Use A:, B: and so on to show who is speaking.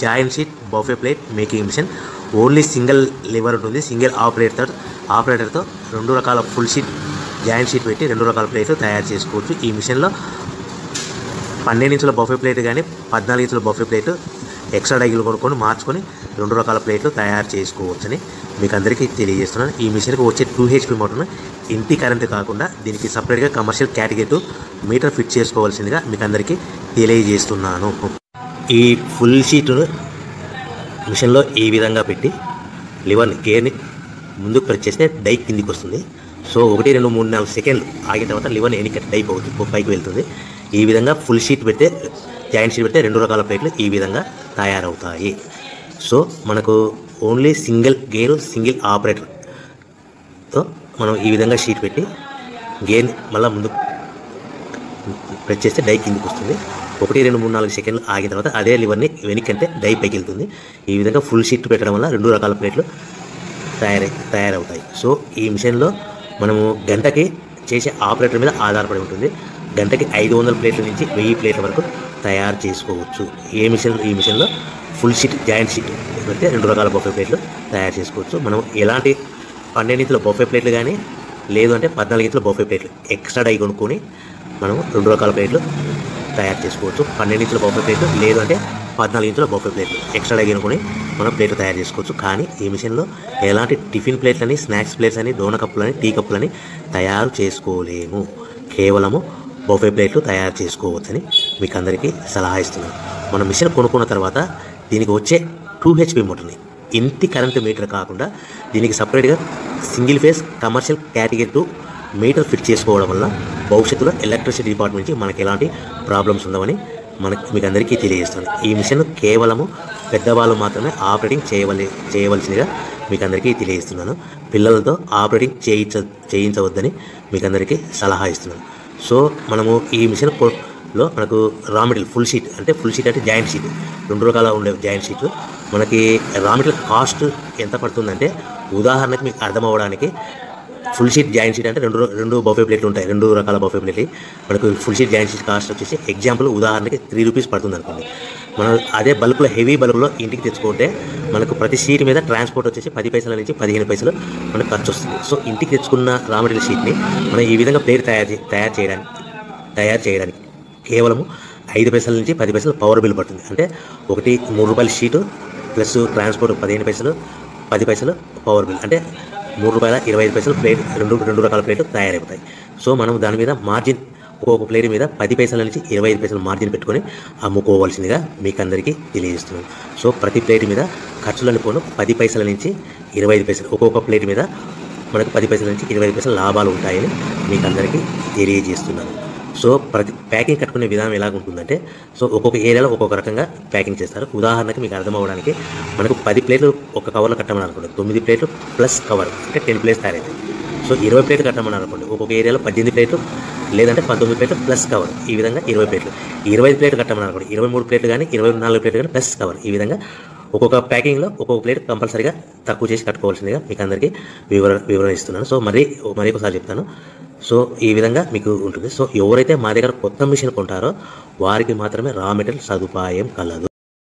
A: Joint sheet buffet plate making machine. Only single lever ఉంటుంది. Single ఆపరేటర్తో 2 రకాల full sheet joint sheet పెట్టి 2 రకాల ప్లేట్లు తయారు చేసుకోవచ్చు. ఈ మిషన్లో 12 ఇంచుల బఫే ప్లేట్ కానీ 14 ఇంచుల బఫే ప్లేట్ ఎక్స్ట్రా డైలు కొనుక్కొని మార్చుకొని 2 రకాల ప్లేట్లు తయారు చేసుకోవచ్చని మీకు అందరికీ తెలియజేస్తున్నాను. ఈ మిషన్కి వచ్చే 2 HP మోటార్ను ఇంటి కరెంటు కాకుండా దీనికి సపరేట్గా కమర్షియల్ కేటగిరీ మీటర్ ఫిట్ చేసుకోవాల్సిందిగా మీకు అందరికీ తెలియజేస్తున్నాను. ఈ ఫుల్ షీట్ను మిషన్లో ఈ విధంగా పెట్టి లివర్ని గేర్ని ముందుకు ప్రెస్ చేస్తే డై కిందికి వస్తుంది. సో 1 2 3 4 సెకండ్లు ఆగిన తర్వాత లివర్ని ఎన్నిక డైప్ అవుతుంది, పైకి వెళ్తుంది. ఈ విధంగా ఫుల్ షీట్ పెడితే జాయింట్ షీట్ పెడితే 2 రకాల ప్లేట్లు ఈ విధంగా తయారవుతాయి. సో మనకు ఓన్లీ సింగిల్ గేరు సింగిల్ ఆపరేటర్తో మనం ఈ విధంగా షీట్ పెట్టి గేర్ని మళ్ళీ ముందు ప్రెస్ చేస్తే డై కిందికి వస్తుంది. 1 2 3 4 సెకండ్లు ఆగిన తర్వాత అదే లివర్ని వెనక్కంటే డై పైకి వెళ్తుంది. ఈ విధంగా ఫుల్ షీట్ పెట్టడం వల్ల 2 రకాల ప్లేట్లు తయారవుతాయి. సో ఈ మిషన్లో మనము గంటకి చేసే ఆపరేటర్ మీద ఆధారపడి ఉంటుంది. గంటకి 500 ప్లేట్ల నుంచి 1000 ప్లేట్ల వరకు తయారు చేసుకోవచ్చు. ఈ మిషన్లో ఫుల్ షీట్ జాయింట్ షీట్ పెడితే 2 రకాల బఫే ప్లేట్లు తయారు చేసుకోవచ్చు. మనం ఎలాంటి 12 ఇంచుల బఫే ప్లేట్లు కానీ లేదు అంటే 14 ఇంచుల బఫే ప్లేట్లు ఎక్స్ట్రా డై కొనుక్కొని మనం 2 రకాల ప్లేట్లు తయారు చేసుకోవచ్చు. 12 ఇంచుల బఫే ప్లేట్లు లేదు అంటే 14 ఇంచుల బఫే ప్లేట్లు ఎక్స్ట్రా డై కొనుక్కొని మనం ప్లేట్లు తయారు చేసుకోవచ్చు. కానీ ఈ మిషన్లో ఎలాంటి టిఫిన్ ప్లేట్లని, స్నాక్స్ ప్లేట్స్ అని, డోన కప్పులని, టీ కప్పులని తయారు చేసుకోలేము. కేవలము బఫే ప్లేట్లు తయారు చేసుకోవచ్చని మీకు అందరికీ సలహా ఇస్తున్నాను. మనం మిషన్ కొనుక్కున్న తర్వాత దీనికి వచ్చే 2 HP మోటార్ని ఇంటి కరెంటు మీటర్ కాకుండా దీనికి సపరేట్గా single phase commercial category metre fit చేసుకోవడం వల్ల భవిష్యత్తులో ఎలక్ట్రిసిటీ డిపార్ట్మెంట్ నుంచి మనకి ఎలాంటి ప్రాబ్లమ్స్ ఉండవని మీకు అందరికీ తెలియజేస్తాను. ఈ మిషన్ కేవలము పెద్దవాళ్ళు మాత్రమే ఆపరేటింగ్ చేయవలసిందిగా మీకు అందరికీ తెలియజేస్తున్నాను. పిల్లలతో ఆపరేటింగ్ చేయించవద్దని మీకు అందరికీ సలహా ఇస్తున్నాను. సో మనము ఈ మిషన్లో మనకు రా మెటీరియల్ ఫుల్ షీట్ అంటే జాయింట్ షీట్ 2 రకాల ఉండే జాయింట్ షీట్. మనకి రా మెటీరియల్ కాస్ట్ ఎంత పడుతుందంటే ఉదాహరణకి మీకు అర్థం అవ్వడానికి ఫుల్ షీట్ జాయింట్ షీట్ అంటే 2 బఫే ప్లేట్లు ఉంటాయి. 2 రకాల బఫే ప్లేట్లు మనకు full sheet joint sheet cost వచ్చేసి ఎగ్జాంపుల్ ఉదాహరణకి 3 రూపీస్ పడుతుంది అనుకోండి. మనం అదే బల్క్లో హెవీ బల్క్లో ఇంటికి తెచ్చుకుంటే మనకు ప్రతి షీట్ మీద ట్రాన్స్పోర్ట్ వచ్చేసి 10 పైసల నుంచి 15 పైసలు మనకు ఖర్చు వస్తుంది. సో ఇంటికి తెచ్చుకున్న రా మెటీరియల్ షీట్ని మనం ఈ విధంగా ప్లేట్ తయారు చేయడానికి కేవలము 5 పైసల నుంచి 10 పైసలు పవర్ బిల్ పడుతుంది. అంటే ఒకటి 3 రూపాయల షీటు ప్లస్ ట్రాన్స్పోర్ట్ 15 పైసలు, 10 పైసలు పవర్ బిల్ అంటే 3 రూపాయల 25 పైసలు ప్లేట్ 2 రకాల ప్లేట్లు తయారైపోతాయి. సో మనం దాని మీద మార్జిన్ ఒక్కొక్క ప్లేట్ మీద 10 పైసల నుంచి 25 పైసలు మార్జిన్ పెట్టుకొని అమ్ముకోవాల్సిందిగా మీకు అందరికీ తెలియజేస్తున్నాను. సో ప్రతి ప్లేట్ మీద ఖర్చులను పోను 10 పైసల నుంచి 25 పైసలు ఒక్కొక్క ప్లేట్ మీద మనకు 10 పైసల నుంచి 25 పైసలు లాభాలు ఉంటాయని మీకు అందరికీ తెలియజేస్తున్నాను. సో ప్రతి ప్యాకింగ్ కట్టుకునే విధానం ఎలాగుంటుందంటే సో ఒక్కొక్క ఏరియాలో ఒక్కొక్క రకంగా ప్యాకింగ్ చేస్తారు. ఉదాహరణకి మీకు అర్థం అవ్వడానికి మనకు 10 ప్లేట్లు ఒక కవర్లో కట్టమని అనుకోండి, 9 ప్లేట్లు ప్లస్ కవర్ అంటే 10 ప్లేట్స్ తయారవుతాయి. సో 20 ప్లేట్లు కట్టమని అనుకోండి, ఒక్కొక్క ఏరియాలో 18 ప్లేట్లు లేదంటే 19 ప్లేట్లు ప్లస్ కవర్, ఈ విధంగా 20 ప్లేట్లు. 25 ప్లేట్లు కట్టమని అనుకోండి, 23 ప్లేట్లు కానీ 24 ప్లేట్లు కానీ ప్లస్ కవర్, ఈ విధంగా ఒక్కొక్క ప్యాకింగ్లో ఒక్కొక్క ప్లేట్ కంపల్సరీగా తక్కువ చేసి కట్టుకోవాల్సిందిగా మీకు అందరికీ వివరణ ఇస్తున్నాను. సో మరీ ఒకసారి చెప్తాను. సో ఈ విధంగా మీకు ఉంటుంది. సో ఎవరైతే మా దగ్గర కొత్త మిషన్ కొంటారో వారికి మాత్రమే రా మెటీరియల్ సదుపాయం కలదు.